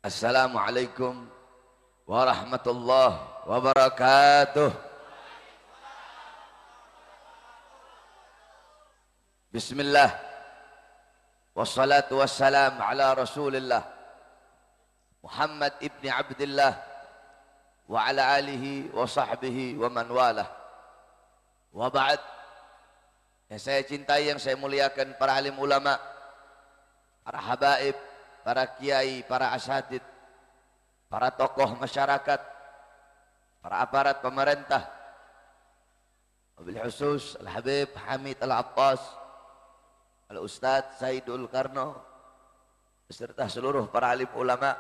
Assalamualaikum warahmatullahi wabarakatuh. Bismillah wassalatu wassalam ala Rasulillah Muhammad ibni Abdillah wa ala alihi wa sahbihi wa man walah. Wa ba'd. Yang saya cintai, yang saya muliakan, para alim ulama, para habaib, para kiai, para asatid, para tokoh masyarakat, para aparat pemerintah, wabil khusus Al-Habib Hamid Al-Abbas, Al-Ustadz Saidul Karno, beserta seluruh para alim ulama,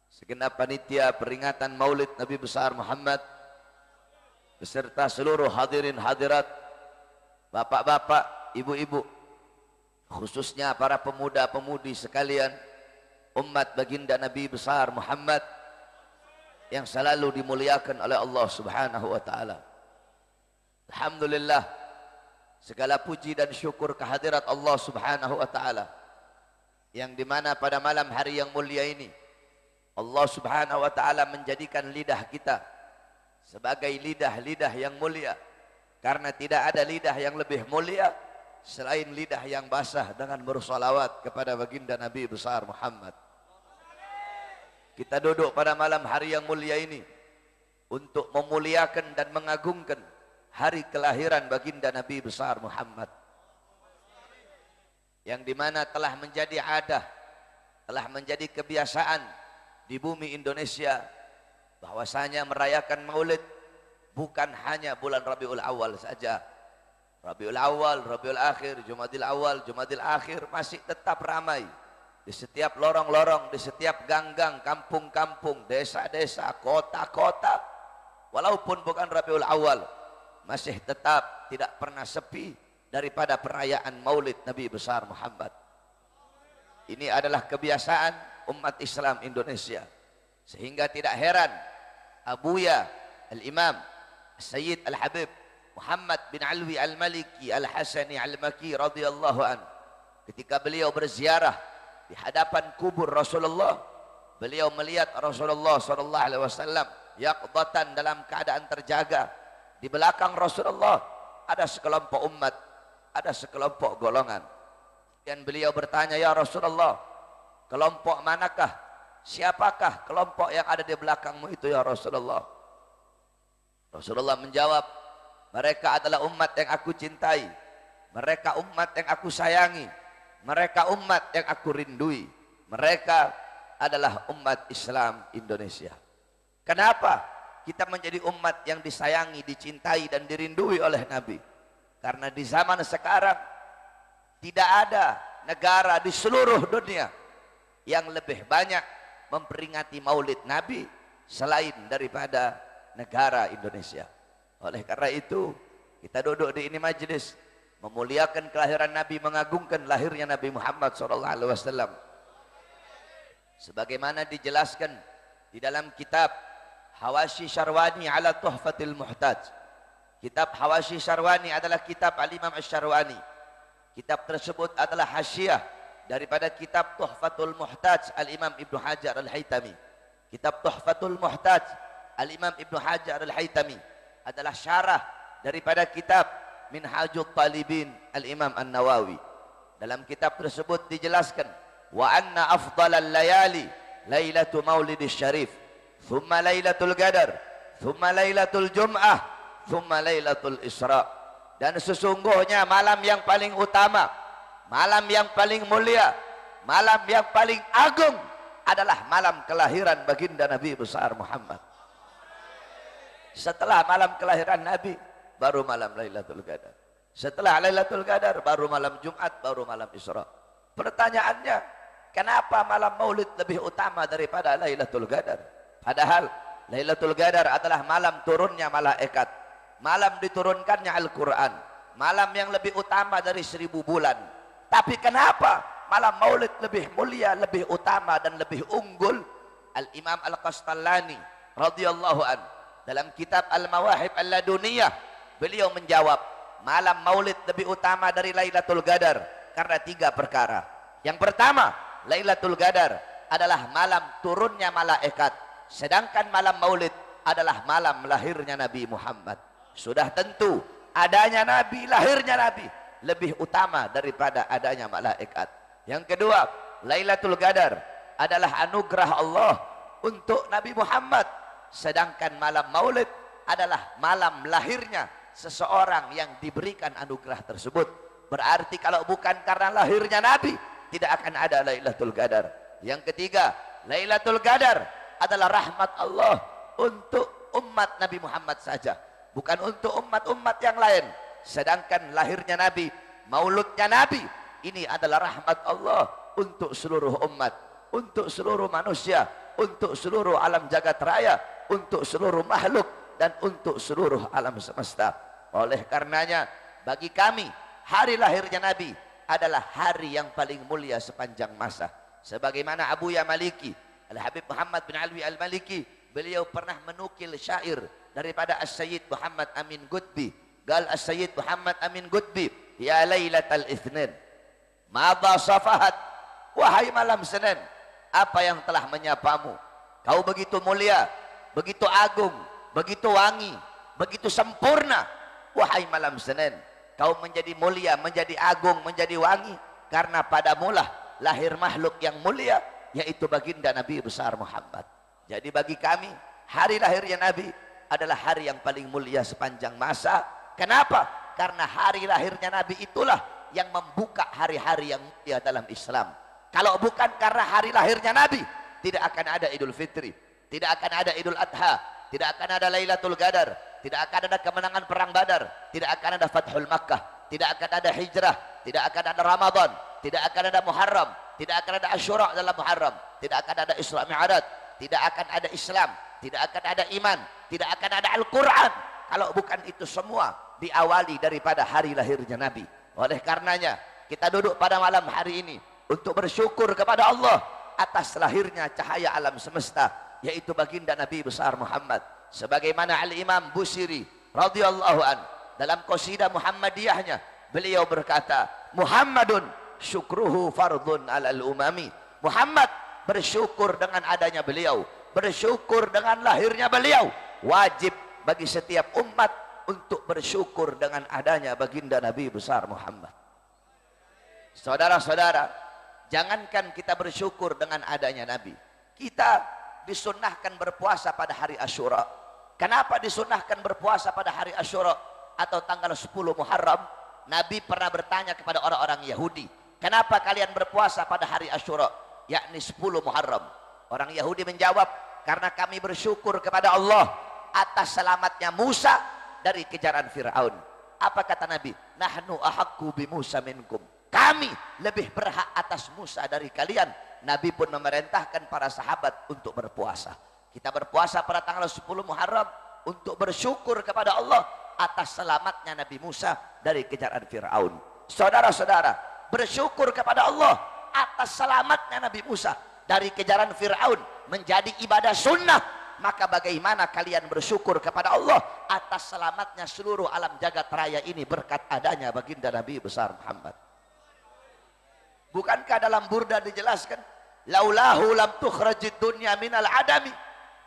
segenap panitia peringatan Maulid Nabi besar Muhammad, beserta seluruh hadirin hadirat, bapak-bapak, ibu-ibu, khususnya para pemuda-pemudi sekalian, umat baginda Nabi besar Muhammad yang selalu dimuliakan oleh Allah Subhanahu wa taala. Alhamdulillah, segala puji dan syukur kehadirat Allah Subhanahu wa taala, yang dimana pada malam hari yang mulia ini Allah Subhanahu wa taala menjadikan lidah kita sebagai lidah-lidah yang mulia, karena tidak ada lidah yang lebih mulia selain lidah yang basah dengan bersolawat kepada baginda Nabi besar Muhammad. Kita duduk pada malam hari yang mulia ini untuk memuliakan dan mengagungkan hari kelahiran baginda Nabi besar Muhammad, yang dimana telah menjadi adah, telah menjadi kebiasaan di bumi Indonesia, bahwasanya merayakan maulid bukan hanya bulan Rabiul Awal saja. Rabiul Awal, Rabiul Akhir, Jumadil Awal, Jumadil Akhir masih tetap ramai di setiap lorong-lorong, di setiap gang-gang, kampung-kampung, desa-desa, kota-kota. Walaupun bukan Rabiul Awal, masih tetap tidak pernah sepi daripada perayaan maulid Nabi besar Muhammad. Ini adalah kebiasaan umat Islam Indonesia, sehingga tidak heran Abuya Al-Imam Sayyid Al-Habib Muhammad bin Alwi Al-Maliki Al-Hasani Al-Maki radhiyallahu an, ketika beliau berziarah di hadapan kubur Rasulullah, beliau melihat Rasulullah sallallahu alaihi wasallam yaqdatan, dalam keadaan terjaga. Di belakang Rasulullah ada sekelompok umat, ada sekelompok golongan. Dan beliau bertanya, "Ya Rasulullah, kelompok manakah, siapakah kelompok yang ada di belakangmu itu ya Rasulullah?" Rasulullah menjawab, "Mereka adalah umat yang aku cintai, mereka umat yang aku sayangi, mereka umat yang aku rindui, mereka adalah umat Islam Indonesia." Kenapa kita menjadi umat yang disayangi, dicintai dan dirindui oleh Nabi? Karena di zaman sekarang tidak ada negara di seluruh dunia yang lebih banyak memperingati maulid Nabi selain daripada negara Indonesia. Oleh karena itu, kita duduk di ini majelis memuliakan kelahiran Nabi, mengagungkan lahirnya Nabi Muhammad SAW, sebagaimana dijelaskan di dalam kitab Hawashi Syarwani ala Tuhfatil Muhtaj. Kitab Hawashi Syarwani adalah kitab Al-Imam Asy-Syarwani. Kitab tersebut adalah hasyiah daripada kitab Tuhfatul Muhtaj Al-Imam Ibnu Hajar Al-Haytami. Kitab Tuhfatul Muhtaj Al-Imam Ibnu Hajar Al-Haytami adalah syarah daripada kitab Minhajul Talibin Al-Imam An-Nawawi. Dalam kitab tersebut dijelaskan, wa anna afdalal layali lailatu maulidis syarif, thumma lailatul qadar, thumma lailatul jum'ah, thumma lailatul isra. Dan sesungguhnya malam yang paling utama, malam yang paling mulia, malam yang paling agung adalah malam kelahiran baginda Nabi besar Muhammad. Setelah malam kelahiran Nabi, baru malam Lailatul Qadar. Setelah Lailatul Qadar, baru malam Jumat, baru malam Isra. Pertanyaannya, kenapa malam Maulid lebih utama daripada Lailatul Qadar? Padahal Lailatul Qadar adalah malam turunnya malaikat, malam diturunkannya Al-Quran, malam yang lebih utama dari 1000 bulan. Tapi kenapa malam Maulid lebih mulia, lebih utama dan lebih unggul? Al-Imam Al-Qastallani radhiyallahu an, dalam kitab Al-Mawahib Al-Laduniyah, beliau menjawab, malam Maulid lebih utama dari Lailatul Qadar karena 3 perkara. Yang pertama, Lailatul Qadar adalah malam turunnya malaikat, sedangkan malam Maulid adalah malam lahirnya Nabi Muhammad. Sudah tentu adanya Nabi, lahirnya Nabi lebih utama daripada adanya malaikat. Yang kedua, Lailatul Qadar adalah anugerah Allah untuk Nabi Muhammad, sedangkan malam Maulid adalah malam lahirnya seseorang yang diberikan anugerah tersebut. Berarti kalau bukan karena lahirnya Nabi, tidak akan ada Lailatul Qadar. Yang ketiga, Lailatul Qadar adalah rahmat Allah untuk umat Nabi Muhammad saja, bukan untuk umat-umat yang lain. Sedangkan lahirnya Nabi, mauludnya Nabi, ini adalah rahmat Allah untuk seluruh umat, untuk seluruh manusia, untuk seluruh alam jagat raya, untuk seluruh makhluk, dan untuk seluruh alam semesta. Oleh karenanya, bagi kami, hari lahirnya Nabi adalah hari yang paling mulia sepanjang masa. Sebagaimana Abuya Maliki, Al-Habib Muhammad bin Alwi Al-Maliki, beliau pernah menukil syair daripada As-Sayyid Muhammad Amin Qutbi. Gal As-Sayyid Muhammad Amin Qutbi, ya Lailatal Itsnin, madha safahat, wahai malam Senin, apa yang telah menyapamu? Kau begitu mulia, begitu agung, begitu wangi, begitu sempurna. Wahai malam Senin, kau menjadi mulia, menjadi agung, menjadi wangi, karena padamulah lahir makhluk yang mulia, yaitu baginda Nabi besar Muhammad. Jadi bagi kami, hari lahirnya Nabi adalah hari yang paling mulia sepanjang masa. Kenapa? Karena hari lahirnya Nabi itulah yang membuka hari-hari yang mulia dalam Islam. Kalau bukan karena hari lahirnya Nabi, tidak akan ada Idul Fitri, tidak akan ada Idul Adha, tidak akan ada Lailatul Qadar, tidak akan ada kemenangan perang Badar, tidak akan ada Fathul Makkah, tidak akan ada hijrah, tidak akan ada Ramadan, tidak akan ada Muharram, tidak akan ada Asyura dalam Muharram, tidak akan ada Isra Mi'raj, tidak akan ada Islam, tidak akan ada iman, tidak akan ada Al-Quran, kalau bukan itu semua diawali daripada hari lahirnya Nabi. Oleh karenanya kita duduk pada malam hari ini untuk bersyukur kepada Allah atas lahirnya cahaya alam semesta, yaitu baginda Nabi besar Muhammad. Sebagaimana Al-Imam Busiri radhiyallahu an dalam qasidah Muhammadiyahnya, beliau berkata, Muhammadun syukruhu fardun alal umami. Muhammad, bersyukur dengan adanya beliau, bersyukur dengan lahirnya beliau, wajib bagi setiap umat untuk bersyukur dengan adanya baginda Nabi besar Muhammad. Saudara-saudara, jangankan kita bersyukur dengan adanya Nabi, kita disunnahkan berpuasa pada hari Asyura. Kenapa disunnahkan berpuasa pada hari Asyura atau tanggal 10 Muharram? Nabi pernah bertanya kepada orang-orang Yahudi, kenapa kalian berpuasa pada hari Asyura, yakni 10 Muharram? Orang Yahudi menjawab, karena kami bersyukur kepada Allah atas selamatnya Musa dari kejaran Fir'aun. Apa kata Nabi? Nahnu ahaqqu bi Musa minkum. Kami lebih berhak atas Musa dari kalian. Nabi pun memerintahkan para sahabat untuk berpuasa. Kita berpuasa pada tanggal 10 Muharram untuk bersyukur kepada Allah atas selamatnya Nabi Musa dari kejaran Fir'aun. Saudara-saudara, bersyukur kepada Allah atas selamatnya Nabi Musa dari kejaran Fir'aun menjadi ibadah sunnah. Maka bagaimana kalian bersyukur kepada Allah atas selamatnya seluruh alam jagat raya ini berkat adanya baginda Nabi besar Muhammad? Bukankah dalam Burda dijelaskan, laulahu lam tukhrajid dunya minal adami?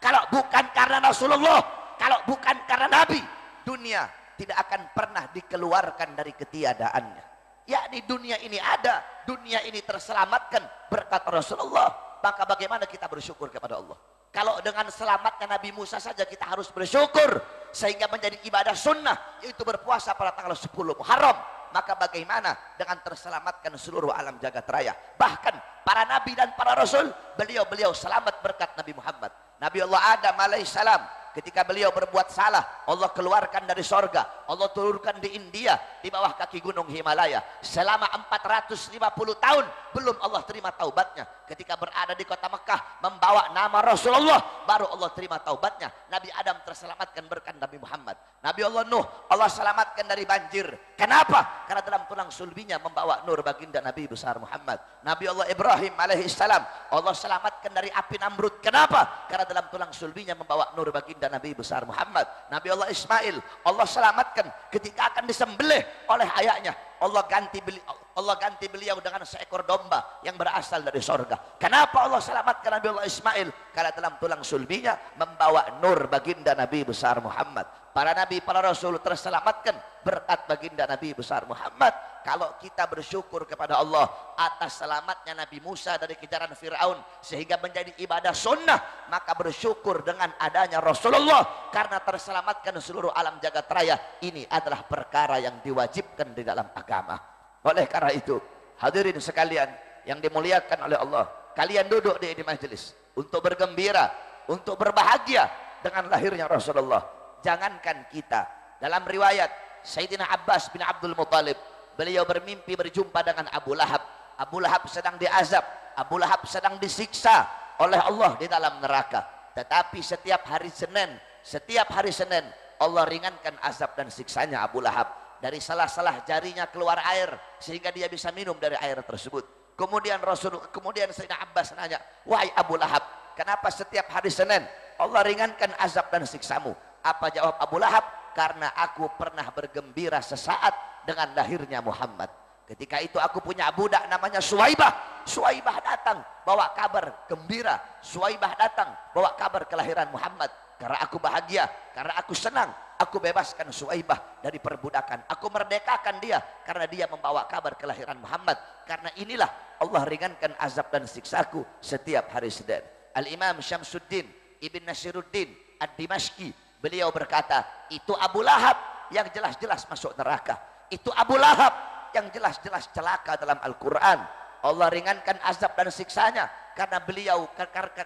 Kalau bukan karena Rasulullah, kalau bukan karena Nabi, dunia tidak akan pernah dikeluarkan dari ketiadaannya. Yakni dunia ini ada, dunia ini terselamatkan berkat Rasulullah. Maka bagaimana kita bersyukur kepada Allah? Kalau dengan selamatnya Nabi Musa saja kita harus bersyukur sehingga menjadi ibadah sunnah, yaitu berpuasa pada tanggal 10 Muharram, maka bagaimana dengan terselamatkan seluruh alam jagat raya? Bahkan para nabi dan para rasul, beliau selamat berkat Nabi Muhammad. Nabi Allah Adam alaihissalam, ketika beliau berbuat salah, Allah keluarkan dari sorga, Allah turunkan di India, di bawah kaki gunung Himalaya. Selama 450 tahun belum Allah terima taubatnya. Ketika berada di kota Mekah membawa nama Rasulullah, baru Allah terima taubatnya. Nabi Adam terselamatkan berkat Nabi Muhammad. Nabi Allah Nuh, Allah selamatkan dari banjir. Kenapa? Karena dalam tulang sulbinya membawa nur baginda Nabi besar Muhammad. Nabi Allah Ibrahim alaihissalam, Allah selamatkan dari api Namrud. Kenapa? Karena dalam tulang sulbinya membawa nur baginda Nabi besar Muhammad. Nabi Allah Ismail, Allah selamatkan ketika akan disembelih oleh ayahnya. Allah ganti beliau dengan seekor domba yang berasal dari sorga. Kenapa Allah selamatkan Nabi Allah Ismail? Karena dalam tulang sulbinya membawa nur baginda Nabi besar Muhammad. Para nabi, para rasul terselamatkan berkat baginda Nabi besar Muhammad. Kalau kita bersyukur kepada Allah atas selamatnya Nabi Musa dari kejaran Fir'aun sehingga menjadi ibadah sunnah, maka bersyukur dengan adanya Rasulullah karena terselamatkan seluruh alam jagat raya. Ini adalah perkara yang diwajibkan di dalam agama. Oleh karena itu, hadirin sekalian yang dimuliakan oleh Allah, kalian duduk di majelis untuk bergembira, untuk berbahagia dengan lahirnya Rasulullah. Jangankan kita, dalam riwayat Sayyidina Abbas bin Abdul Muttalib, beliau bermimpi berjumpa dengan Abu Lahab. Abu Lahab sedang diazab, Abu Lahab sedang disiksa oleh Allah di dalam neraka. Tetapi setiap hari Senin Allah ringankan azab dan siksanya Abu Lahab. Dari salah-salah jarinya keluar air sehingga dia bisa minum dari air tersebut. Kemudian Sayyidina Abbas nanya, wahai Abu Lahab, kenapa setiap hari Senin Allah ringankan azab dan siksamu? Apa jawab Abu Lahab? Karena aku pernah bergembira sesaat dengan lahirnya Muhammad. Ketika itu aku punya budak namanya Suwaibah. Suwaibah datang bawa kabar gembira. Suwaibah datang bawa kabar kelahiran Muhammad. Karena aku bahagia, karena aku senang, aku bebaskan Suwaibah dari perbudakan. Aku merdekakan dia karena dia membawa kabar kelahiran Muhammad. Karena inilah Allah ringankan azab dan siksaku setiap hari Senin. Al-Imam Syamsuddin Ibn Nasiruddin Ad-Dimashqi, beliau berkata, itu Abu Lahab yang jelas-jelas masuk neraka. Itu Abu Lahab yang jelas-jelas celaka dalam Al-Quran. Allah ringankan azab dan siksanya karena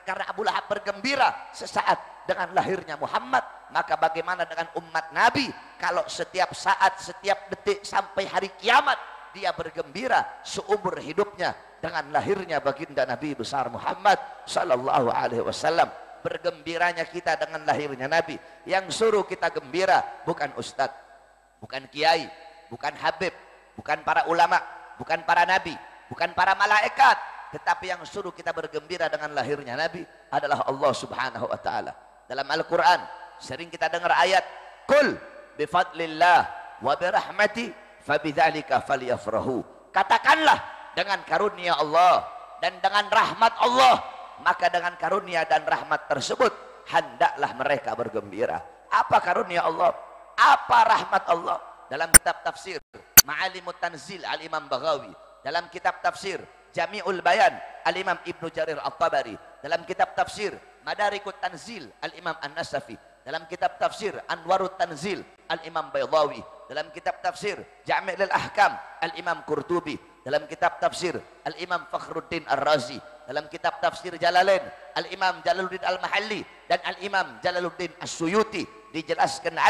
karena Abu Lahab bergembira sesaat dengan lahirnya Muhammad. Maka bagaimana dengan umat Nabi kalau setiap saat, setiap detik sampai hari kiamat dia bergembira seumur hidupnya dengan lahirnya baginda Nabi besar Muhammad sallallahu alaihi wasallam. Bergembiranya kita dengan lahirnya Nabi. Yang suruh kita gembira bukan ustadz, bukan kiai, bukan habib, bukan para ulama, bukan para nabi, bukan para malaikat, tetapi yang suruh kita bergembira dengan lahirnya Nabi adalah Allah Subhanahu wa taala. Dalam Al-Qur'an sering kita dengar ayat, "Qul bi fadlillah wa bi rahmati fabidzalika falyafrahu." Katakanlah dengan karunia Allah dan dengan rahmat Allah, maka dengan karunia dan rahmat tersebut hendaklah mereka bergembira. Apa karunia Allah? Apa rahmat Allah? Dalam kitab tafsir Ma'alimut Tanzil Al-Imam Baghawi, dalam kitab tafsir Jami'ul Bayan Al-Imam Ibnu Jarir At-Tabari, dalam kitab tafsir Madarikut Tanzil Al-Imam An-Nasafi, dalam kitab tafsir Anwarut Tanzil Al-Imam Baydawi, dalam kitab tafsir Jami' Al-Ahkam Al-Imam Qurtubi, dalam kitab tafsir Al-Imam Fakhruddin Ar-Razi, dalam kitab tafsir Jalalain Al-Imam Jalaluddin Al-Mahalli dan Al-Imam Jalaluddin As-Suyuti, dijelaskan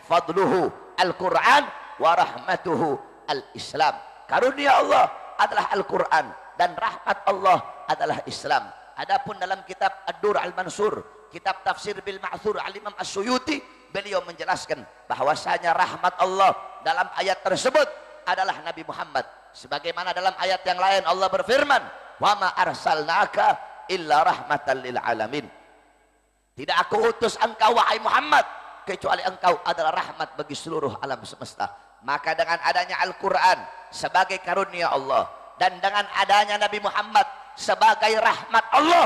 fadluhu Al-Quran wa rahmatuhu Al-Islam. Karunia Allah adalah Al-Quran dan rahmat Allah adalah Islam. Adapun dalam kitab Ad-Dur Al-Mansur, kitab tafsir bil Ma'thur Al-Imam As-Suyuti, beliau menjelaskan bahwasanya rahmat Allah dalam ayat tersebut adalah Nabi Muhammad. Sebagaimana dalam ayat yang lain Allah berfirman, "Wa ma arsalnaka illa rahmatan lil alamin." Tidak aku utus engkau wahai Muhammad kecuali engkau adalah rahmat bagi seluruh alam semesta. Maka dengan adanya Al-Quran sebagai karunia Allah dan dengan adanya Nabi Muhammad sebagai rahmat Allah,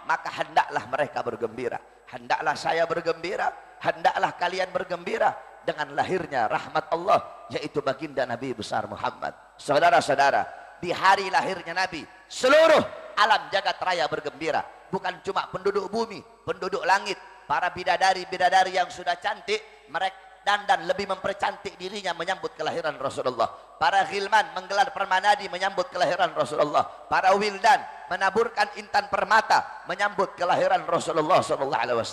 maka hendaklah mereka bergembira, hendaklah saya bergembira, hendaklah kalian bergembira dengan lahirnya rahmat Allah, yaitu baginda Nabi besar Muhammad. Saudara-saudara, di hari lahirnya Nabi seluruh alam jagat raya bergembira. Bukan cuma penduduk bumi, penduduk langit, para bidadari-bidadari yang sudah cantik, mereka dan lebih mempercantik dirinya menyambut kelahiran Rasulullah. Para ghilman menggelar permanadi menyambut kelahiran Rasulullah. Para wildan menaburkan intan permata menyambut kelahiran Rasulullah SAW.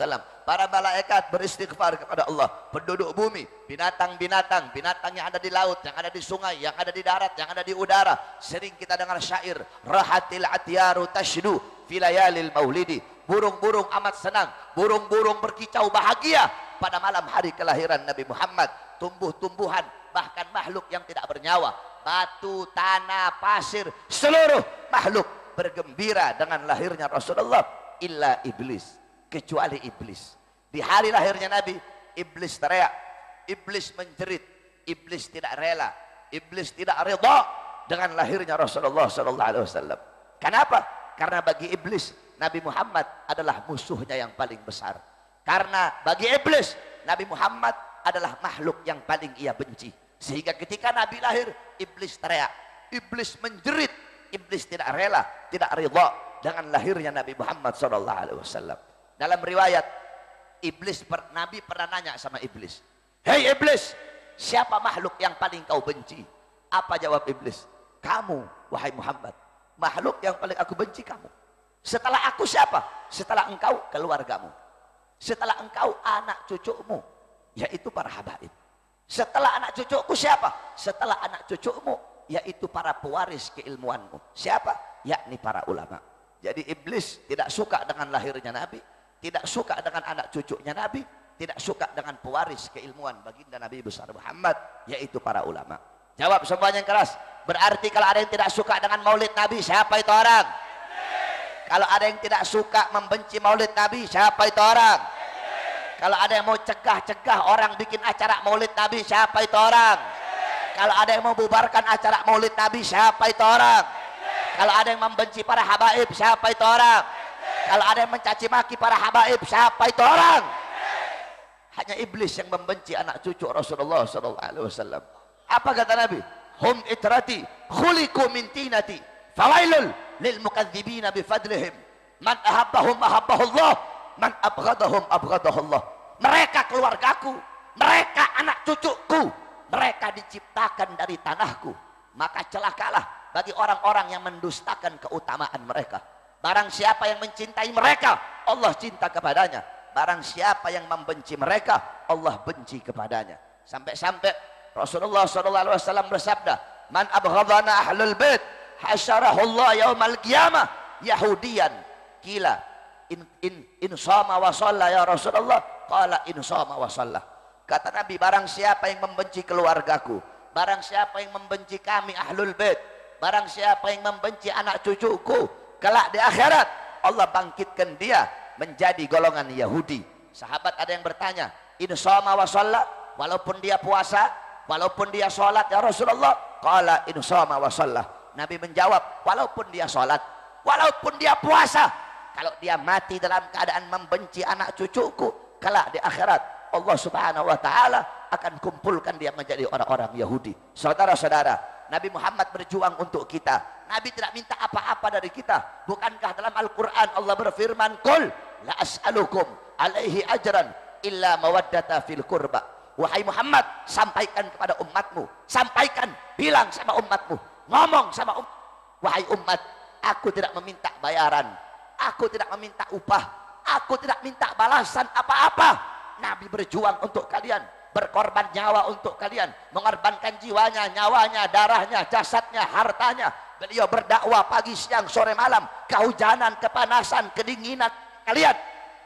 Para malaikat beristighfar kepada Allah. Penduduk bumi, binatang-binatang, binatang yang ada di laut, yang ada di sungai, yang ada di darat, yang ada di udara. Sering kita dengar syair, rahatil atyaru tashdu filayalil maulidi. Burung-burung amat senang, burung-burung berkicau bahagia pada malam hari kelahiran Nabi Muhammad. Tumbuh-tumbuhan, bahkan makhluk yang tidak bernyawa, batu, tanah, pasir, seluruh makhluk bergembira dengan lahirnya Rasulullah, illa iblis, kecuali iblis. Di hari lahirnya Nabi, iblis teriak, iblis menjerit, iblis tidak rela, Iblis tidak ridha dengan lahirnya Rasulullah sallallahu alaihi wasallam. Kenapa? Karena bagi iblis Nabi Muhammad adalah musuhnya yang paling besar. Karena bagi iblis Nabi Muhammad adalah makhluk yang paling ia benci. Sehingga ketika Nabi lahir, iblis teriak, iblis menjerit, iblis tidak rela, tidak ridha dengan lahirnya Nabi Muhammad sallallahu alaihi wasallam. Dalam riwayat, Nabi pernah nanya sama iblis, "Hei iblis, siapa makhluk yang paling kau benci?" Apa jawab iblis? "Kamu, wahai Muhammad. Makhluk yang paling aku benci kamu. Setelah aku siapa? Setelah engkau, keluargamu. Setelah engkau, anak cucumu, yaitu para habaib. Setelah anak cucuku siapa? Setelah anak cucumu, yaitu para pewaris keilmuanmu. Siapa? Yakni para ulama." Jadi iblis tidak suka dengan lahirnya Nabi, tidak suka dengan anak cucunya Nabi, tidak suka dengan pewaris keilmuan baginda Nabi besar Muhammad, yaitu para ulama. Jawab semuanya yang keras. Berarti kalau ada yang tidak suka dengan maulid Nabi, siapa itu orang? Kalau ada yang tidak suka membenci maulid Nabi, siapa itu orang? Kalau ada yang mau cegah-cegah orang bikin acara maulid Nabi, siapa itu orang? Kalau ada yang mau bubarkan acara maulid Nabi, siapa itu orang? Kalau ada yang membenci para habaib, siapa itu orang? Kalau ada yang mencaci maki para habaib, siapa itu orang? Hanya iblis yang membenci anak cucu Rasulullah SAW. Apa kata Nabi? Hum itrati khuliqu min tinati fawailul lil mukadzibina bifadlihim. Man ahabbahum ahabbahullah, man abghadahum abghadahullah. Mereka keluargaku, mereka anak cucuku, mereka diciptakan dari tanahku. Maka celakalah bagi orang-orang yang mendustakan keutamaan mereka. Barang siapa yang mencintai mereka, Allah cinta kepadanya. Barang siapa yang membenci mereka, Allah benci kepadanya. Sampai-sampai Rasulullah SAW bersabda, "Man abghadana ahlul bait hasyarahullah yaumal qiyamah yahudiyan." Kila in shama wa shalla ya Rasulullah, qala in shama wa shalla. Kata Nabi, barang siapa yang membenci keluargaku, barang siapa yang membenci kami ahlul bait, barang siapa yang membenci anak cucuku, kelak di akhirat Allah bangkitkan dia menjadi golongan Yahudi. Sahabat ada yang bertanya, in shama wa shalla, walaupun dia puasa, walaupun dia sholat ya Rasulullah? Qala in shama wa shalla. Nabi menjawab, walaupun dia sholat, walaupun dia puasa, kalau dia mati dalam keadaan membenci anak cucuku, kelak di akhirat Allah subhanahu wa ta'ala akan kumpulkan dia menjadi orang-orang Yahudi. Saudara-saudara, Nabi Muhammad berjuang untuk kita. Nabi tidak minta apa-apa dari kita. Bukankah dalam Al-Quran Allah berfirman, "Qul la as'alukum alaihi ajran illa mawaddata fil qurba." Wahai Muhammad, sampaikan kepada umatmu, sampaikan, bilang sama umatmu, ngomong sama umat, wahai umat, aku tidak meminta bayaran, aku tidak meminta upah, aku tidak minta balasan apa-apa. Nabi berjuang untuk kalian, berkorban nyawa untuk kalian, mengorbankan jiwanya, nyawanya, darahnya, jasadnya, hartanya. Beliau berdakwah pagi, siang, sore, malam, kehujanan, kepanasan, kedinginan kalian,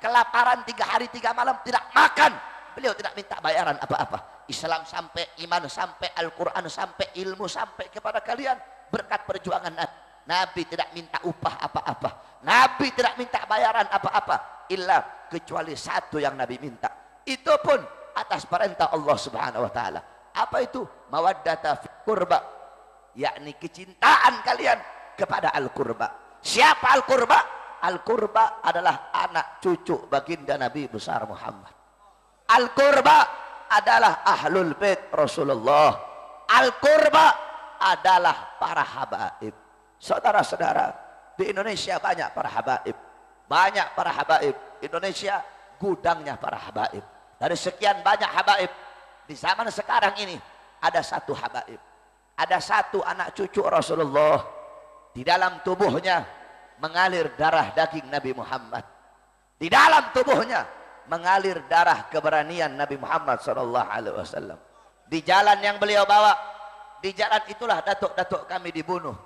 kelaparan 3 hari 3 malam tidak makan. Beliau tidak minta bayaran apa-apa. Islam sampai, iman sampai, Al-Quran sampai, ilmu sampai kepada kalian berkat perjuangan Nabi. Nabi tidak minta upah apa-apa. Nabi tidak minta bayaran apa-apa. Illa kecuali satu yang Nabi minta. Itu pun atas perintah Allah subhanahu wa ta'ala. Apa itu? Mawaddata fil qurba. Yakni kecintaan kalian kepada Al-Qurba. Siapa Al-Qurba? Al-Qurba adalah anak cucu baginda Nabi besar Muhammad. Al-Qurba adalah ahlul bait Rasulullah. Al-Qurba adalah para habaib. Saudara-saudara, di Indonesia banyak para habaib. Banyak para habaib. Indonesia gudangnya para habaib. Dari sekian banyak habaib, di zaman sekarang ini ada satu habaib. Ada satu anak cucu Rasulullah. Di dalam tubuhnya mengalir darah daging Nabi Muhammad. Di dalam tubuhnya mengalir darah keberanian Nabi Muhammad SAW. Di jalan yang beliau bawa, di jalan itulah datuk-datuk kami dibunuh.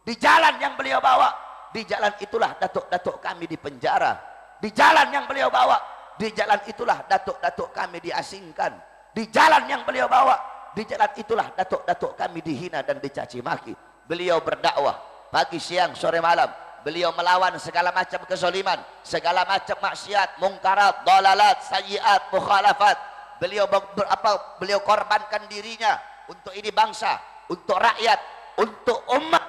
Di jalan yang beliau bawa, di jalan itulah datuk-datuk kami dipenjara. Di jalan yang beliau bawa, di jalan itulah datuk-datuk kami diasingkan. Di jalan yang beliau bawa, di jalan itulah datuk-datuk kami dihina dan dicaci maki. Beliau berdakwah pagi, siang, sore, malam. Beliau melawan segala macam kezaliman, segala macam maksiat, mungkarat, dalalat, sayyiat, mukhalafat. Beliau korbankan dirinya untuk ini bangsa, untuk rakyat, untuk umat.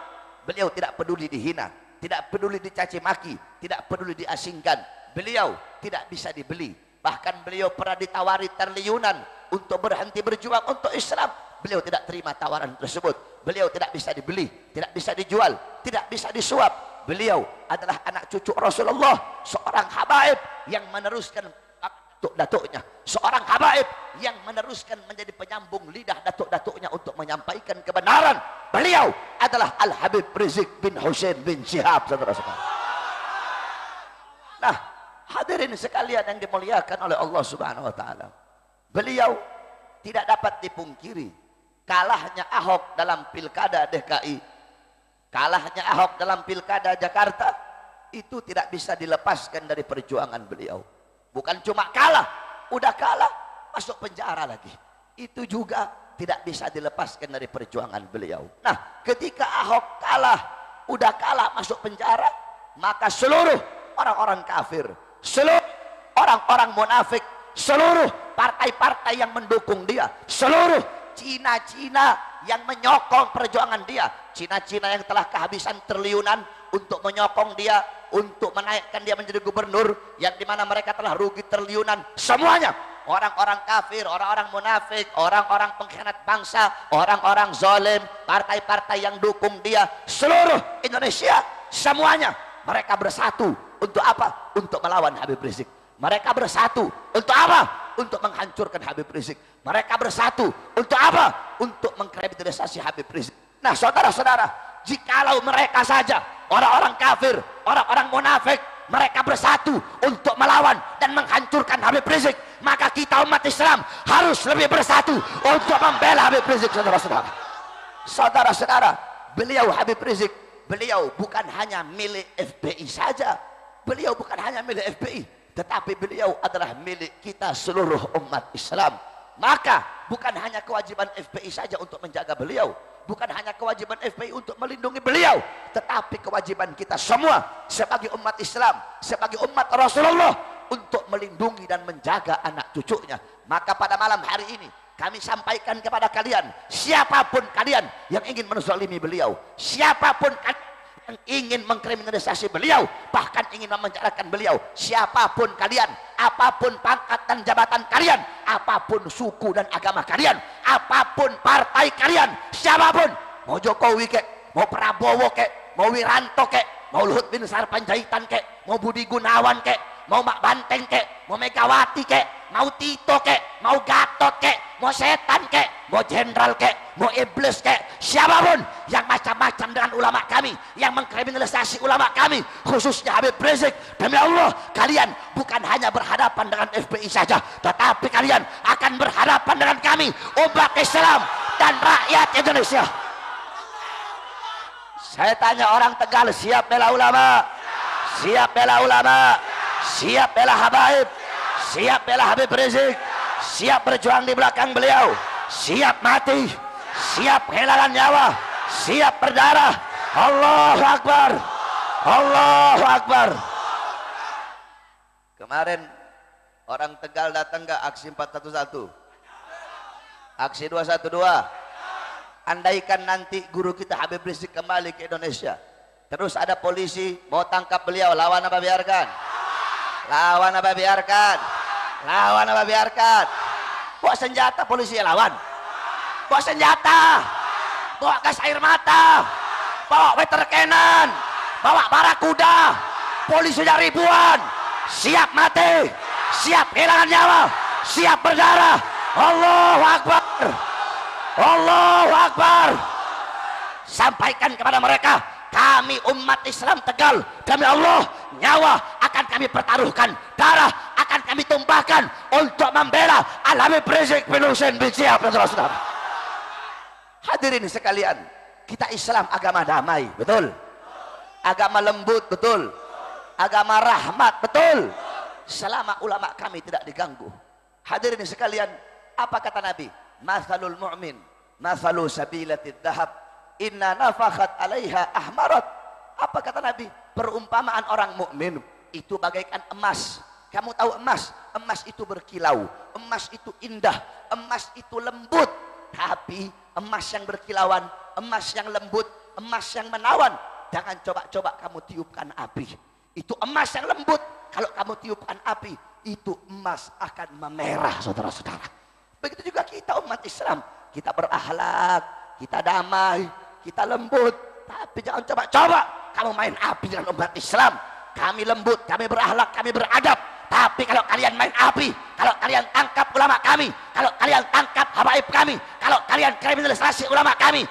Beliau tidak peduli dihina, tidak peduli dicaci maki, tidak peduli diasingkan. Beliau tidak bisa dibeli. Bahkan beliau pernah ditawari triliunan untuk berhenti berjuang untuk Islam. Beliau tidak terima tawaran tersebut. Beliau tidak bisa dibeli, tidak bisa dijual, tidak bisa disuap. Beliau adalah anak cucu Rasulullah, seorang habaib yang meneruskan datuk-datuknya, seorang habaib yang meneruskan menjadi penyambung lidah datuk-datuknya untuk menyampaikan kebenaran. Beliau adalah Al-Habib Rizik bin Hussein bin Syihab, saudara-saudara. Nah, hadirin sekalian yang dimuliakan oleh Allah Subhanahu wa taala. Beliau tidak dapat dipungkiri kalahnya Ahok dalam pilkada DKI, kalahnya Ahok dalam pilkada Jakarta itu tidak bisa dilepaskan dari perjuangan beliau. Bukan cuma kalah, udah kalah masuk penjara lagi. Itu juga tidak bisa dilepaskan dari perjuangan beliau. Nah, ketika Ahok kalah, udah kalah masuk penjara, maka seluruh orang-orang kafir, seluruh orang-orang munafik, seluruh partai-partai yang mendukung dia, seluruh Cina-Cina yang menyokong perjuangan dia, Cina-Cina yang telah kehabisan triliunan untuk menyokong dia, untuk menaikkan dia menjadi gubernur, yang dimana mereka telah rugi triliunan, semuanya orang-orang kafir, orang-orang munafik, orang-orang pengkhianat bangsa, orang-orang zalim, partai-partai yang dukung dia, seluruh Indonesia semuanya mereka bersatu untuk apa? Untuk melawan Habib Rizik. Mereka bersatu untuk apa? Untuk menghancurkan Habib Rizik. Mereka bersatu untuk apa? Untuk mengkriminalisasi Habib Rizik. Nah, saudara-saudara, jikalau mereka saja, orang-orang kafir, orang-orang munafik, mereka bersatu untuk melawan dan menghancurkan Habib Rizik, maka kita umat Islam harus lebih bersatu untuk membela Habib Rizik, saudara-saudara. Saudara-saudara, beliau Habib Rizik, beliau bukan hanya milik FPI saja. Beliau bukan hanya milik FPI, tetapi beliau adalah milik kita seluruh umat Islam. Maka bukan hanya kewajiban FPI saja untuk menjaga beliau, bukan hanya kewajiban FPI untuk melindungi beliau, tetapi kewajiban kita semua sebagai umat Islam, sebagai umat Rasulullah untuk melindungi dan menjaga anak cucunya. Maka pada malam hari ini kami sampaikan kepada kalian, siapapun kalian yang ingin menzalimi beliau, siapapun kalian yang ingin mengkriminalisasi beliau, bahkan ingin memenjarakan beliau, siapapun kalian, apapun pangkat dan jabatan kalian, apapun suku dan agama kalian, apapun partai kalian, siapapun, mau Jokowi kek, mau Prabowo kek, mau Wiranto kek, mau Luhut bin Sarpanjaitan kek, mau Budi Gunawan kek, mau Mak Banteng kek, mau Megawati kek, mau Tito kek, mau Gatot kek, mau setan kek, mau jenderal kek, mau iblis kek, siapapun yang macam-macam dengan ulama kami, yang mengkriminalisasi ulama kami, khususnya Habib Rizik, demi Allah kalian bukan hanya berhadapan dengan FPI saja, tetapi kalian akan berhadapan dengan kami, umat Islam dan rakyat Indonesia. Saya tanya orang Tegal, siap bela ulama? Siap bela ulama? Siap bela habaib? Siap bela Habib Rizik? Siap berjuang di belakang beliau? Siap mati? Siap kehilangan nyawa? Siap berdarah? Allahu Akbar, Allahu Akbar. Kemarin orang Tegal datang ke aksi 411, aksi 212. Andaikan nanti guru kita Habib Rizik kembali ke Indonesia, terus ada polisi mau tangkap beliau, lawan apa biarkan? Lawan apa biarkan? Lawan apa biarkan? Bawa senjata polisi ya lawan. Bawa senjata, bawa gas air mata, bawa water cannon, bawa barakuda, polisinya ribuan, siap mati, siap kehilangan nyawa, siap berdarah. Allahu Akbar, Allahu Akbar. Sampaikan kepada mereka, kami umat Islam Tegal, demi Allah nyawa akan kami pertaruhkan, darah akan kami tumpahkan untuk membela Al-Habib Rizik bin Hussein bin Syihab, saudara-saudara. Hadirin sekalian, kita Islam agama damai, betul? Agama lembut, betul? Agama rahmat, betul? Selama ulama kami tidak diganggu. Hadirin sekalian, apa kata Nabi? Mathalul mu'min mathalu sabilatid dhahab inna nafakhat alaiha ahmarat. Apa kata Nabi? Perumpamaan orang mukmin itu bagaikan emas. Kamu tahu emas? Emas itu berkilau, emas itu indah, emas itu lembut. tapi emas yang berkilauan, emas yang lembut, emas yang menawan. Jangan coba-coba kamu tiupkan api. Itu emas yang lembut, kalau kamu tiupkan api, itu emas akan memerah, saudara-saudara. Begitu juga kita umat Islam, kita berakhlak, kita damai, kita lembut, tapi jangan coba-coba kamu main api dengan umat Islam. Kami lembut, kami berakhlak, kami beradab. Tapi kalau kalian main api, kalau kalian tangkap ulama kami, kalau kalian tangkap habaib kami, kalau kalian kriminalisasi ulama kami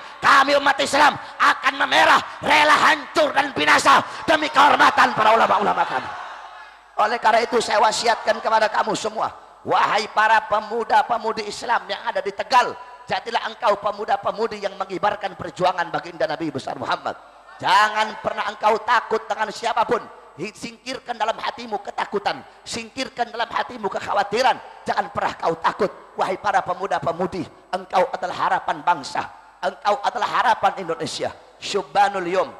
umat Islam akan memerah, rela hancur dan binasa demi kehormatan para ulama-ulama kami. Oleh karena itu saya wasiatkan kepada kamu semua, wahai para pemuda-pemudi Islam yang ada di Tegal, jadilah engkau pemuda-pemudi yang mengibarkan perjuangan baginda Nabi besar Muhammad. Jangan pernah engkau takut dengan siapapun. Singkirkan dalam hatimu ketakutan, singkirkan dalam hatimu kekhawatiran. Jangan pernah kau takut, wahai para pemuda-pemudi. Engkau adalah harapan bangsa, engkau adalah harapan Indonesia. Syubbanul yom,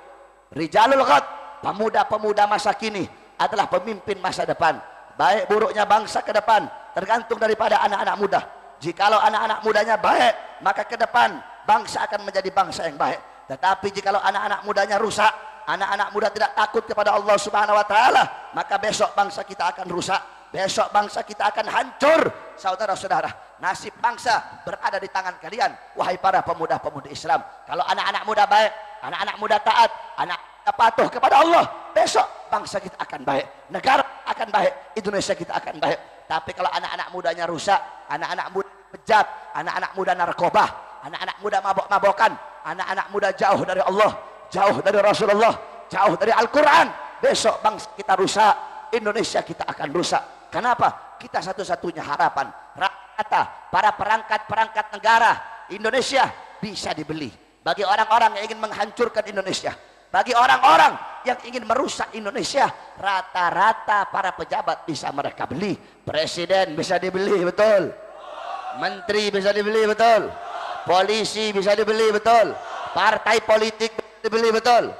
rijalul ghad, pemuda-pemuda masa kini adalah pemimpin masa depan. Baik buruknya bangsa ke depan tergantung daripada anak-anak muda. Jikalau anak-anak mudanya baik, maka ke depan bangsa akan menjadi bangsa yang baik. Tetapi jikalau anak-anak mudanya rusak, anak-anak muda tidak takut kepada Allah Subhanahu wa taala, maka besok bangsa kita akan rusak, besok bangsa kita akan hancur. Saudara-saudara, nasib bangsa berada di tangan kalian, wahai para pemuda-pemudi Islam. Kalau anak-anak muda baik, anak-anak muda taat, anak patuh kepada Allah, besok bangsa kita akan baik, negara akan baik, Indonesia kita akan baik. Tapi kalau anak-anak mudanya rusak, anak-anak muda bejat, anak-anak muda narkoba, anak-anak muda mabok-mabokan, anak-anak muda jauh dari Allah, jauh dari Rasulullah, jauh dari Al-Quran, besok bangsa kita rusak, Indonesia kita akan rusak. Kenapa? Kita satu-satunya harapan rata para perangkat-perangkat negara Indonesia bisa dibeli. Bagi orang-orang yang ingin menghancurkan Indonesia, bagi orang-orang yang ingin merusak Indonesia, rata-rata para pejabat bisa mereka beli. Presiden bisa dibeli, betul. Menteri bisa dibeli, betul. Polisi bisa dibeli, betul. Partai politik dibeli, betul.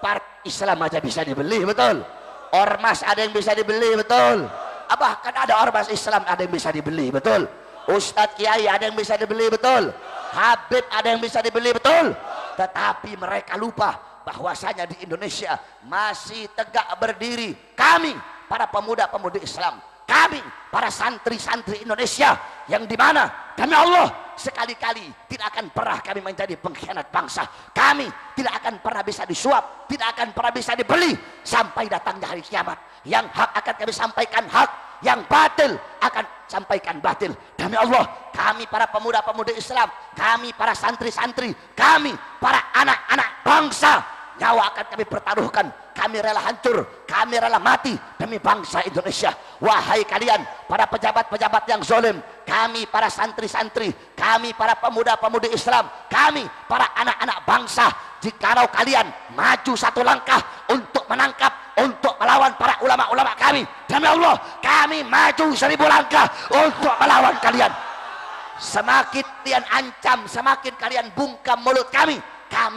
Partai Islam aja bisa dibeli, betul. Ormas ada yang bisa dibeli, betul. Bahkan ada ormas Islam ada yang bisa dibeli, betul. Ustadz Kiai ada yang bisa dibeli, betul. Habib ada yang bisa dibeli, betul. Tetapi mereka lupa bahwasanya di Indonesia masih tegak berdiri kami para pemuda-pemudi Islam, kami para santri-santri Indonesia, yang dimana demi Allah sekali-kali tidak akan pernah kami menjadi pengkhianat bangsa. Kami tidak akan pernah bisa disuap, tidak akan pernah bisa dibeli sampai datangnya hari kiamat. Yang hak akan kami sampaikan hak, yang batil akan sampaikan batil. Demi Allah, kami para pemuda-pemudi Islam, kami para santri-santri, kami para anak-anak bangsa, nyawa akan kami pertaruhkan. Kami rela hancur, kami rela mati demi bangsa Indonesia. Wahai kalian para pejabat-pejabat yang zalim, kami para santri-santri, kami para pemuda-pemudi Islam, kami para anak-anak bangsa, jikalau kalian maju satu langkah untuk menangkap, untuk melawan para ulama-ulama kami, demi Allah kami maju 1000 langkah untuk melawan kalian. Semakin kalian ancam, semakin kalian bungkam mulut kami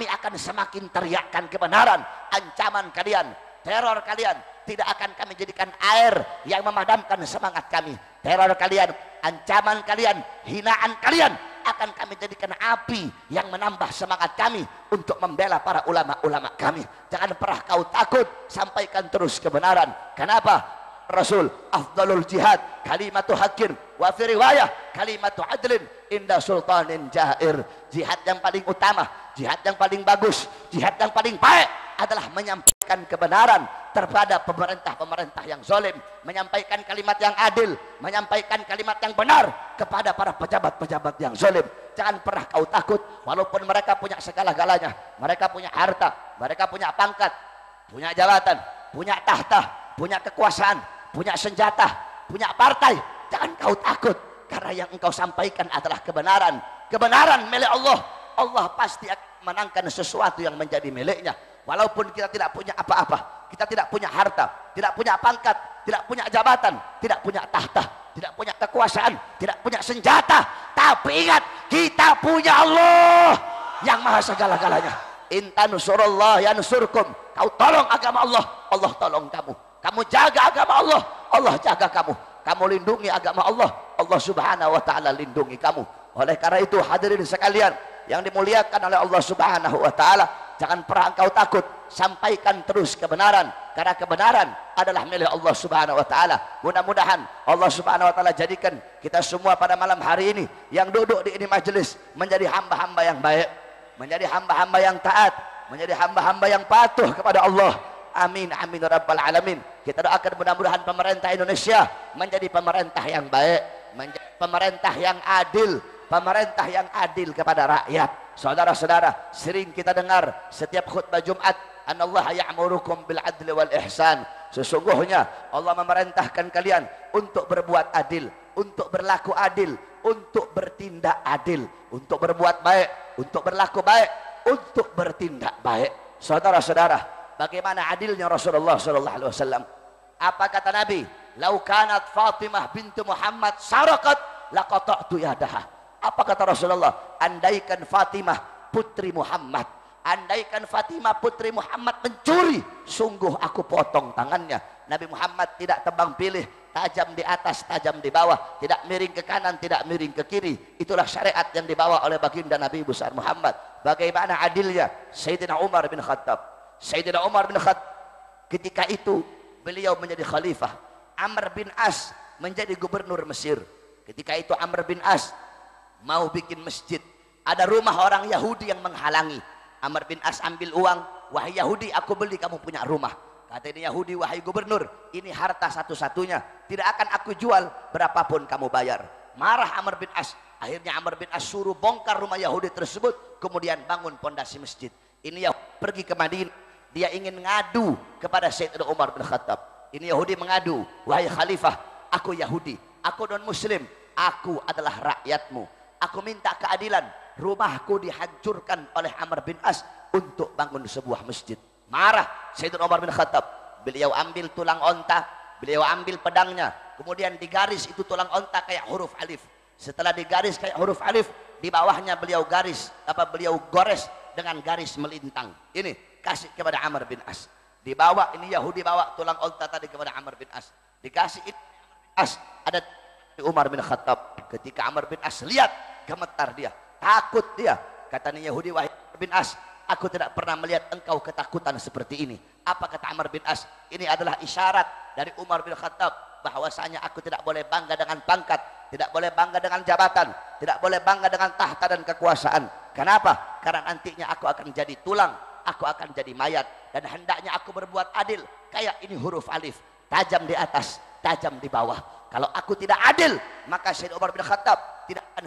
akan semakin teriakkan kebenaran. Ancaman kalian, teror kalian tidak akan kami jadikan air yang memadamkan semangat kami. Teror kalian, ancaman kalian, hinaan kalian akan kami jadikan api yang menambah semangat kami untuk membela para ulama-ulama kami. Jangan pernah kau takut, sampaikan terus kebenaran. Kenapa? Rasul afdalul jihad kalimatu haqqin wa fi riwayah kalimatu adlin inda sultanin jair. Jihad yang paling utama, jihad yang paling bagus, jihad yang paling baik adalah menyampaikan kebenaran terhadap pemerintah-pemerintah yang zalim, menyampaikan kalimat yang adil, menyampaikan kalimat yang benar kepada para pejabat-pejabat yang zalim. Jangan pernah kau takut, walaupun mereka punya segala-galanya, mereka punya harta, mereka punya pangkat, punya jabatan, punya tahta, punya kekuasaan, punya senjata, punya partai. Jangan kau takut, karena yang engkau sampaikan adalah kebenaran. Kebenaran milik Allah. Allah pasti akan menangkan sesuatu yang menjadi miliknya. Walaupun kita tidak punya apa-apa, kita tidak punya harta, tidak punya pangkat, tidak punya jabatan, tidak punya tahta, tidak punya kekuasaan, tidak punya senjata, tapi ingat, kita punya Allah yang maha segala-galanya. In tansurullah yansurkum. Kau tolong agama Allah, Allah tolong kamu. Kamu jaga agama Allah, Allah jaga kamu. Kamu lindungi agama Allah, Allah Subhanahu wa taala lindungi kamu. Oleh karena itu hadirin sekalian yang dimuliakan oleh Allah Subhanahu wa taala, jangan pernah engkau takut, sampaikan terus kebenaran, karena kebenaran adalah milik Allah Subhanahu wa taala. Mudah-mudahan Allah Subhanahu wa taala jadikan kita semua pada malam hari ini yang duduk di ini majelis menjadi hamba-hamba yang baik, menjadi hamba-hamba yang taat, menjadi hamba-hamba yang patuh kepada Allah. Amin amin ya rabbal alamin. Kita doakan mudah-mudahan pemerintah Indonesia menjadi pemerintah yang baik, menjadi pemerintah yang adil, pemerintah yang adil kepada rakyat. Saudara-saudara, sering kita dengar setiap khutbah Jumat, anallaha ya'murukum bil adli wal ihsan. Sesungguhnya Allah memerintahkan kalian untuk berbuat adil, untuk berlaku adil, untuk bertindak adil, untuk berbuat baik, untuk berlaku baik, untuk bertindak baik. Saudara-saudara, bagaimana adilnya Rasulullah sallallahu alaihi wasallam? Apa kata Nabi? "Lau kanat Fatimah bintu Muhammad saraqat laqata'tu yadaha." Apa kata Rasulullah? Andaikan Fatimah putri Muhammad, andaikan Fatimah putri Muhammad mencuri, sungguh aku potong tangannya. Nabi Muhammad tidak tebang pilih, tajam di atas, tajam di bawah, tidak miring ke kanan, tidak miring ke kiri. Itulah syariat yang dibawa oleh baginda Nabi besar Muhammad. Bagaimana adilnya Sayyidina Umar bin Khattab? Sayyidina Umar bin Khattab ketika itu beliau menjadi khalifah, Amr bin As menjadi gubernur Mesir. Ketika itu Amr bin As mau bikin masjid, ada rumah orang Yahudi yang menghalangi. Amr bin As ambil uang, "Wahai Yahudi, aku beli kamu punya rumah." Kata ini Yahudi, "Wahai gubernur, ini harta satu-satunya, tidak akan aku jual berapapun kamu bayar." Marah Amr bin As. Akhirnya Amr bin As suruh bongkar rumah Yahudi tersebut, kemudian bangun pondasi masjid. Ini Yahudi pergi ke Madinah, dia ingin ngadu kepada Sayyidina Umar bin Khattab. Ini Yahudi mengadu, "Wahai khalifah, aku Yahudi, aku non muslim, aku adalah rakyatmu. Aku minta keadilan, rumahku dihancurkan oleh Amr bin As untuk bangun sebuah masjid." Marah Sayyidina Umar bin Khattab. Beliau ambil tulang onta, beliau ambil pedangnya, kemudian digaris itu tulang onta kayak huruf alif. Setelah digaris kayak huruf alif, di bawahnya beliau beliau gores dengan garis melintang. Ini kasih kepada Amr bin As. Dibawa ini Yahudi bawa tulang onta tadi kepada Amr bin As. Dikasih itu As, ada Umar bin Khattab. Ketika Amr bin As lihat, gemetar dia, takut dia. Kata nih Yahudi, "Wahai bin As, aku tidak pernah melihat engkau ketakutan seperti ini." Apa kata Amr bin As? "Ini adalah isyarat dari Umar bin Khattab bahwasanya aku tidak boleh bangga dengan pangkat, tidak boleh bangga dengan jabatan, tidak boleh bangga dengan tahta dan kekuasaan. Kenapa? Karena nantinya aku akan jadi tulang, aku akan jadi mayat, dan hendaknya aku berbuat adil kayak ini huruf alif, tajam di atas, tajam di bawah. Kalau aku tidak adil, maka Sayyidina Umar bin Khattab tidak akan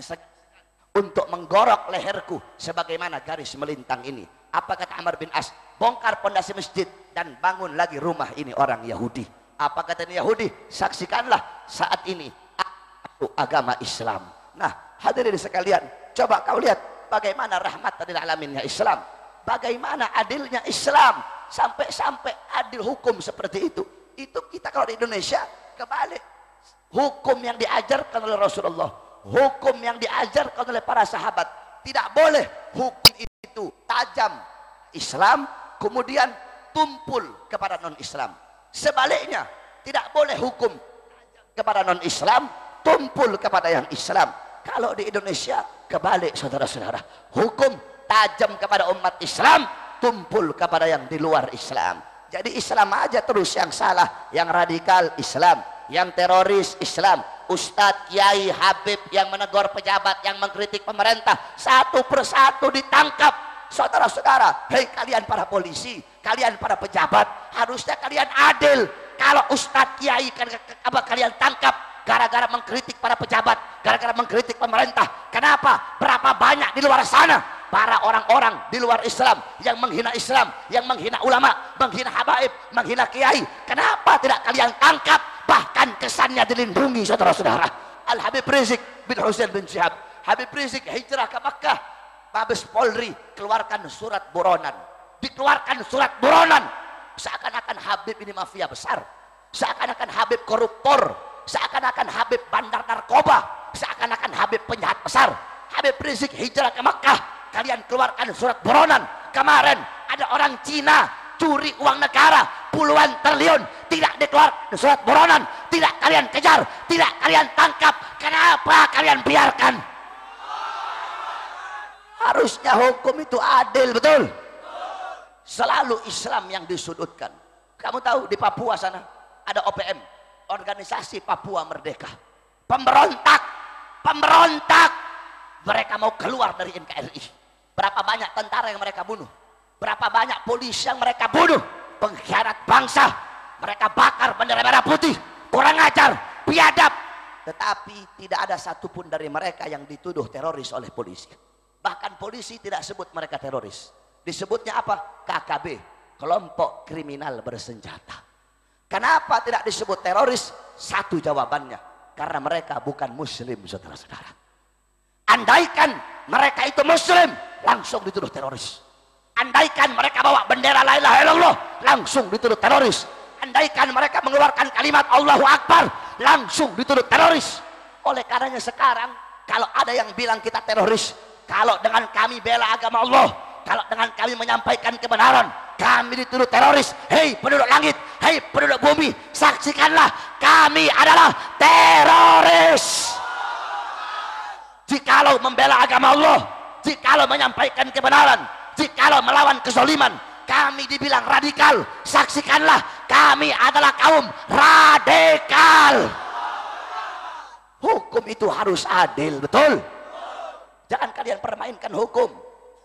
untuk menggorok leherku sebagaimana garis melintang ini." Apa kata Amr bin As? "Bongkar pondasi masjid dan bangun lagi rumah ini orang Yahudi." Apa kata ini Yahudi? "Saksikanlah saat ini aku agama Islam." Nah, hadirin sekalian, coba kau lihat bagaimana rahmatan lil alaminnya Islam, bagaimana adilnya Islam, sampai-sampai adil hukum seperti itu. Itu kita kalau di Indonesia kebalik. Hukum yang diajarkan oleh Rasulullah, hukum yang diajarkan oleh para sahabat, tidak boleh hukum itu tajam Islam kemudian tumpul kepada non-Islam. Sebaliknya, tidak boleh hukum kepada non-Islam tumpul kepada yang Islam. Kalau di Indonesia kebalik, saudara-saudara, hukum tajam kepada umat Islam, tumpul kepada yang di luar Islam. Jadi Islam aja terus yang salah, yang radikal Islam, yang teroris Islam, ustadz, kiai, habib yang menegur pejabat, yang mengkritik pemerintah, satu persatu ditangkap. Saudara-saudara, hei kalian para polisi, kalian para pejabat, harusnya kalian adil. Kalau ustadz, kiai kalian tangkap gara-gara mengkritik para pejabat, gara-gara mengkritik pemerintah, kenapa? Berapa banyak di luar sana para orang-orang di luar Islam yang menghina Islam, yang menghina ulama, menghina habaib, menghina kiai. Kenapa tidak kalian tangkap? Bahkan kesannya dilindungi, saudara-saudara. Al-Habib Rizik bin Husain bin Syihab, Habib Rizik hijrah ke Makkah, Mabes Polri keluarkan surat buronan, dikeluarkan surat buronan, seakan-akan Habib ini mafia besar, seakan-akan Habib koruptor, seakan-akan Habib bandar narkoba, seakan-akan Habib penjahat besar. Habib Rizik hijrah ke Makkah, kalian keluarkan surat buronan. Kemarin ada orang Cina curi uang negara puluhan triliun, tidak dikeluarkan surat buronan, tidak kalian kejar, tidak kalian tangkap. Kenapa kalian biarkan? Harusnya hukum itu adil, betul? Selalu Islam yang disudutkan. Kamu tahu di Papua sana ada OPM, Organisasi Papua Merdeka. Pemberontak, mereka mau keluar dari NKRI. Berapa banyak tentara yang mereka bunuh, berapa banyak polisi yang mereka bunuh, pengkhianat bangsa. Mereka bakar bendera merah putih, kurang ajar, biadab. Tetapi tidak ada satupun dari mereka yang dituduh teroris oleh polisi. Bahkan polisi tidak sebut mereka teroris. Disebutnya apa? KKB, kelompok kriminal bersenjata. Kenapa tidak disebut teroris? Satu jawabannya, karena mereka bukan muslim, saudara-saudara. Andaikan mereka itu muslim, langsung dituduh teroris. Andaikan mereka bawa bendera la ilaha illallah, langsung dituduh teroris. Andaikan mereka mengeluarkan kalimat Allahu Akbar, langsung dituduh teroris. Oleh karenanya sekarang kalau ada yang bilang kita teroris, kalau dengan kami bela agama Allah, kalau dengan kami menyampaikan kebenaran, kami dituduh teroris. Hei penduduk langit, hei penduduk bumi, saksikanlah kami adalah teroris. Jikalau membela agama Allah, jikalau menyampaikan kebenaran, jikalau melawan kezaliman, kami dibilang radikal, saksikanlah kami adalah kaum radikal. Hukum itu harus adil, betul? Jangan kalian permainkan hukum.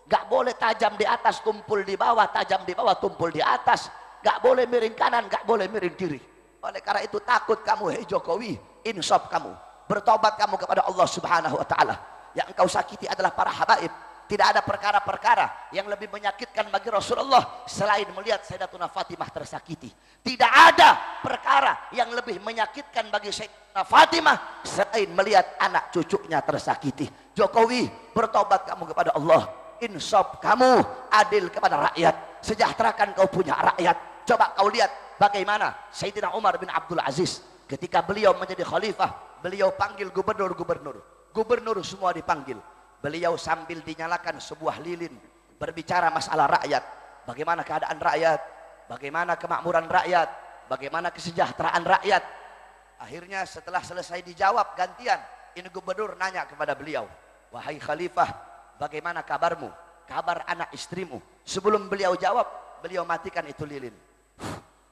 Gak boleh tajam di atas tumpul di bawah, tajam di bawah tumpul di atas. Gak boleh miring kanan, gak boleh miring kiri. Oleh karena itu takut kamu, hei Jokowi, insaf kamu, bertobat kamu kepada Allah Subhanahu wa taala. Yang engkau sakiti adalah para habaib. Tidak ada perkara-perkara yang lebih menyakitkan bagi Rasulullah selain melihat Sayyidatuna Fatimah tersakiti. Tidak ada perkara yang lebih menyakitkan bagi Sayyidatuna Fatimah selain melihat anak cucunya tersakiti. Jokowi, bertobat kamu kepada Allah. Insaf kamu, adil kepada rakyat. Sejahterakan kau punya rakyat. Coba kau lihat bagaimana Sayyidina Umar bin Abdul Aziz ketika beliau menjadi khalifah, beliau panggil gubernur-gubernur. Gubernur semua dipanggil. Beliau sambil dinyalakan sebuah lilin berbicara masalah rakyat. Bagaimana keadaan rakyat, bagaimana kemakmuran rakyat, bagaimana kesejahteraan rakyat. Akhirnya setelah selesai dijawab gantian, ini gubernur nanya kepada beliau, wahai khalifah, bagaimana kabarmu, kabar anak istrimu? Sebelum beliau jawab, beliau matikan itu lilin.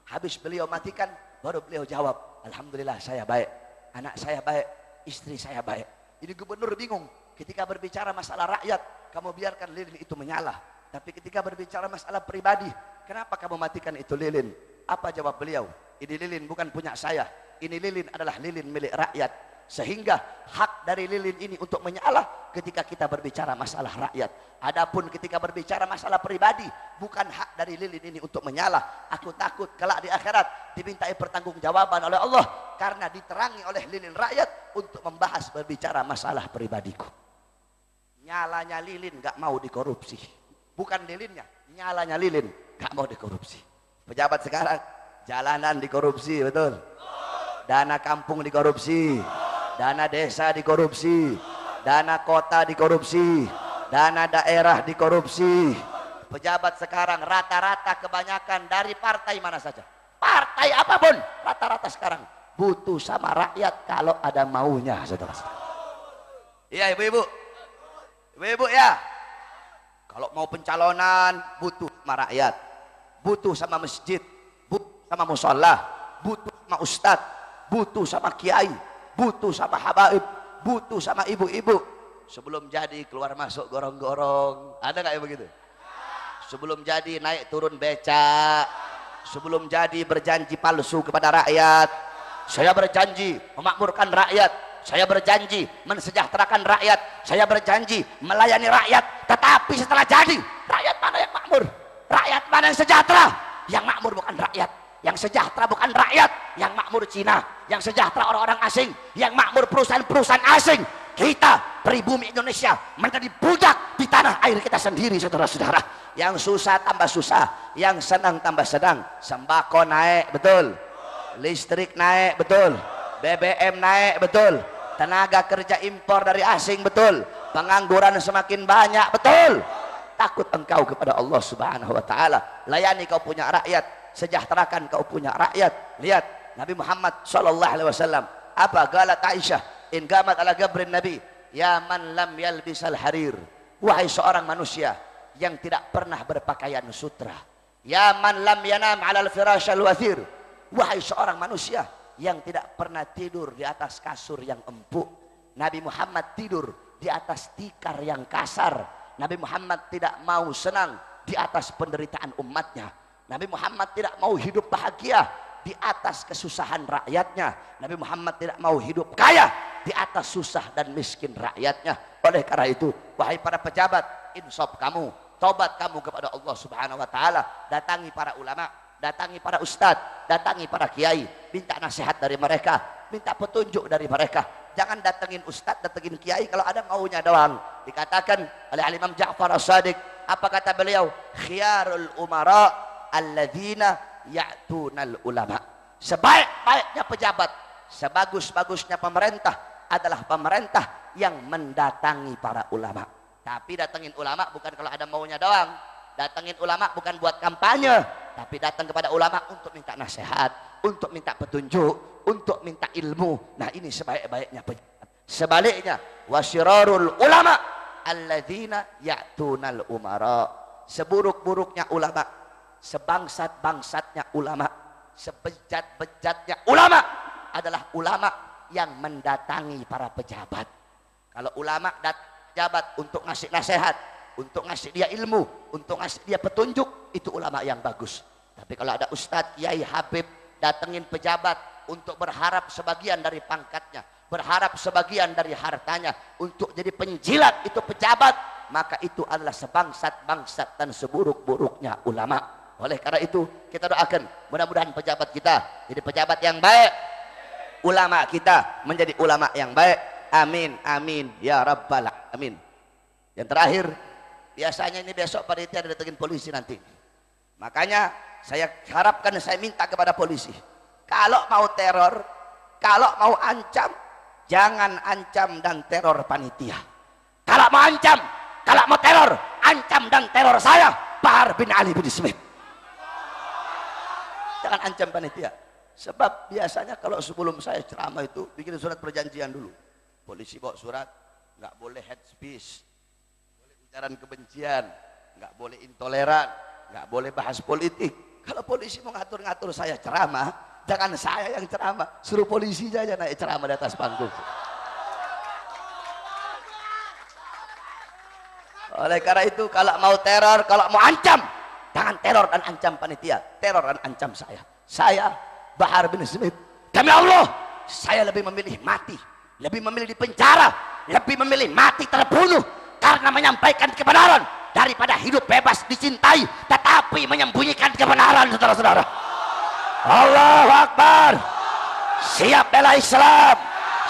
Habis beliau matikan, baru beliau jawab, alhamdulillah saya baik, anak saya baik, istri saya baik. Jadi gubernur bingung. Ketika berbicara masalah rakyat, kamu biarkan lilin itu menyala. Tapi ketika berbicara masalah pribadi, kenapa kamu matikan itu lilin? Apa jawab beliau? Ini lilin bukan punya saya. Ini lilin adalah lilin milik rakyat. Sehingga hak dari lilin ini untuk menyala ketika kita berbicara masalah rakyat. Adapun ketika berbicara masalah pribadi, bukan hak dari lilin ini untuk menyala. Aku takut kelak di akhirat dimintai pertanggungjawaban oleh Allah karena diterangi oleh lilin rakyat untuk membahas berbicara masalah pribadiku. Nyalanya lilin gak mau dikorupsi, bukan lilinnya, nyalanya lilin gak mau dikorupsi. Pejabat sekarang jalanan dikorupsi, betul? Dana kampung dikorupsi, dana desa dikorupsi, dana kota dikorupsi, dana daerah dikorupsi. Pejabat sekarang rata-rata kebanyakan dari partai mana saja, partai apapun, rata-rata sekarang butuh sama rakyat kalau ada maunya, saudara-saudara. Iya ibu-ibu, ibu-ibu ya, kalau mau pencalonan butuh sama rakyat, butuh sama masjid, butuh sama musola, butuh sama ustadz, butuh sama kiai, butuh sama habaib, butuh sama ibu-ibu. Sebelum jadi keluar masuk gorong-gorong, ada nggak ya begitu? Sebelum jadi naik turun becak, sebelum jadi berjanji palsu kepada rakyat. Saya berjanji memakmurkan rakyat, saya berjanji mensejahterakan rakyat, saya berjanji melayani rakyat. Tetapi setelah jadi, rakyat mana yang makmur? Rakyat mana yang sejahtera? Yang makmur bukan rakyat, yang sejahtera bukan rakyat, yang makmur Cina, yang sejahtera orang-orang asing, yang makmur perusahaan-perusahaan asing. Kita pribumi Indonesia menjadi budak di tanah air kita sendiri, saudara-saudara. Yang susah tambah susah, yang senang tambah senang. Sembako naik, betul? Listrik naik, betul? BBM naik, betul? Tenaga kerja impor dari asing, betul? Pengangguran semakin banyak, betul? Takut engkau kepada Allah Subhanahu wa taala. Layani kau punya rakyat, sejahterakan kau punya rakyat. Lihat Nabi Muhammad sallallahu alaihi wasallam, apa galat Aisyah in gamat ala gabrin Nabi, ya man lam yalbisal harir, Wahai seorang manusia yang tidak pernah berpakaian sutra, ya man lam yanam 'alal firashal wathir, wahai seorang manusia yang tidak pernah tidur di atas kasur yang empuk. Nabi Muhammad tidur di atas tikar yang kasar. Nabi Muhammad tidak mau senang di atas penderitaan umatnya. Nabi Muhammad tidak mau hidup bahagia di atas kesusahan rakyatnya. Nabi Muhammad tidak mau hidup kaya di atas susah dan miskin rakyatnya. Oleh karena itu, wahai para pejabat, insaf kamu, tobat kamu kepada Allah Subhanahu wa taala. Datangi para ulama, datangi para ustadz, datangi para kiai, minta nasihat dari mereka, minta petunjuk dari mereka. Jangan datengin ustadz, datengin kiai kalau ada maunya doang. Dikatakan oleh Imam Ja'far As-Shadiq, apa kata beliau? Khiyarul umara alladzina ya'tunal ulama. Sebaik-baiknya pejabat, sebagus-bagusnya pemerintah adalah pemerintah yang mendatangi para ulama. Tapi datengin ulama bukan kalau ada maunya doang. Datengin ulama bukan buat kampanye, tapi datang kepada ulama untuk minta nasihat, untuk minta petunjuk, untuk minta ilmu. Nah, ini sebaik-baiknya pejabat. Sebaliknya, wasyirarul ulama alladzina ya'tunal umara. Seburuk-buruknya ulama, sebangsat-bangsatnya ulama, sebejat-bejatnya ulama adalah ulama yang mendatangi para pejabat. Kalau ulama datang pejabat untuk ngasih nasihat, untuk ngasih dia ilmu, untuk ngasih dia petunjuk, itu ulama yang bagus. Tapi kalau ada ustadz, kiai, habib datengin pejabat untuk berharap sebagian dari pangkatnya, berharap sebagian dari hartanya, untuk jadi penjilat itu pejabat, maka itu adalah sebangsat-bangsat dan seburuk-buruknya ulama. Oleh karena itu kita doakan mudah-mudahan pejabat kita jadi pejabat yang baik, ulama kita menjadi ulama yang baik. Amin, amin ya rabbal alamin. Yang terakhir, biasanya ini besok panitia datengin polisi nanti. Makanya saya harapkan, saya minta kepada polisi, kalau mau teror, kalau mau ancam, jangan ancam dan teror panitia. Kalau mau ancam, kalau mau teror, ancam dan teror saya, Bahar bin Ali bin Smith. Jangan ancam panitia. Sebab biasanya kalau sebelum saya ceramah itu bikin surat perjanjian dulu. Polisi bawa surat, nggak boleh head speech, boleh ujaran kebencian, nggak boleh intoleran, nggak boleh bahas politik. Kalau polisi mau ngatur-ngatur saya ceramah, jangan saya yang ceramah, suruh polisi saja naik ceramah di atas panggung. Oleh karena itu, kalau mau teror, kalau mau ancam, jangan teror dan ancam panitia, teror dan ancam saya. Saya Bahar bin Smith, demi Allah, saya lebih memilih mati, lebih memilih di penjara, lebih memilih mati terbunuh karena menyampaikan kebenaran daripada hidup bebas dicintai tetapi menyembunyikan kebenaran, saudara-saudara. Allahu Akbar. Siap bela Islam,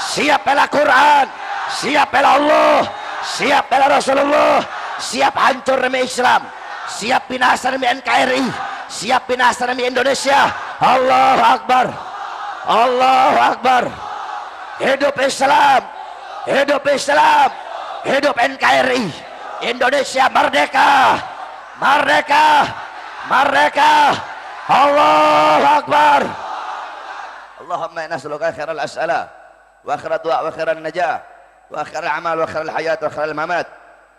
siap bela Quran, siap bela Allah, siap bela Rasulullah, siap hancur demi Islam, siap binasa demi NKRI, siap binasa demi Indonesia. Allahu Akbar, Allahu Akbar. Hidup Islam, hidup Islam, hidup NKRI. Indonesia merdeka, merdeka, merdeka. Allahu Akbar. Allahumma inna nas'aluka khairal as'ala wa khairal du'a wa khairal najah wa khairal amal wa khairal hayat wa khairal mamat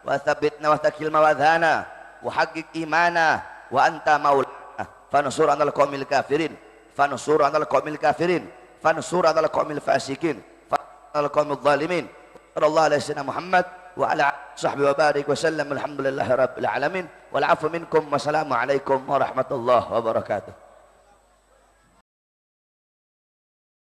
wa thabbitna wa takil mawadhana wa haqqiq imana wa anta maulana fansur 'alal qaumil kafirin, fansur 'alal qaumil kafirin, fansur 'alal qaumil fasikin, fansur 'alal qaumil zalimin. Sallallahu alaihi wasallam Muhammad wa ala sahbihi wa barik wa sallam. Alhamdulillahi rabbil alamin wal 'afwu minkum. Wassalamu alaikum warahmatullahi wabarakatuh.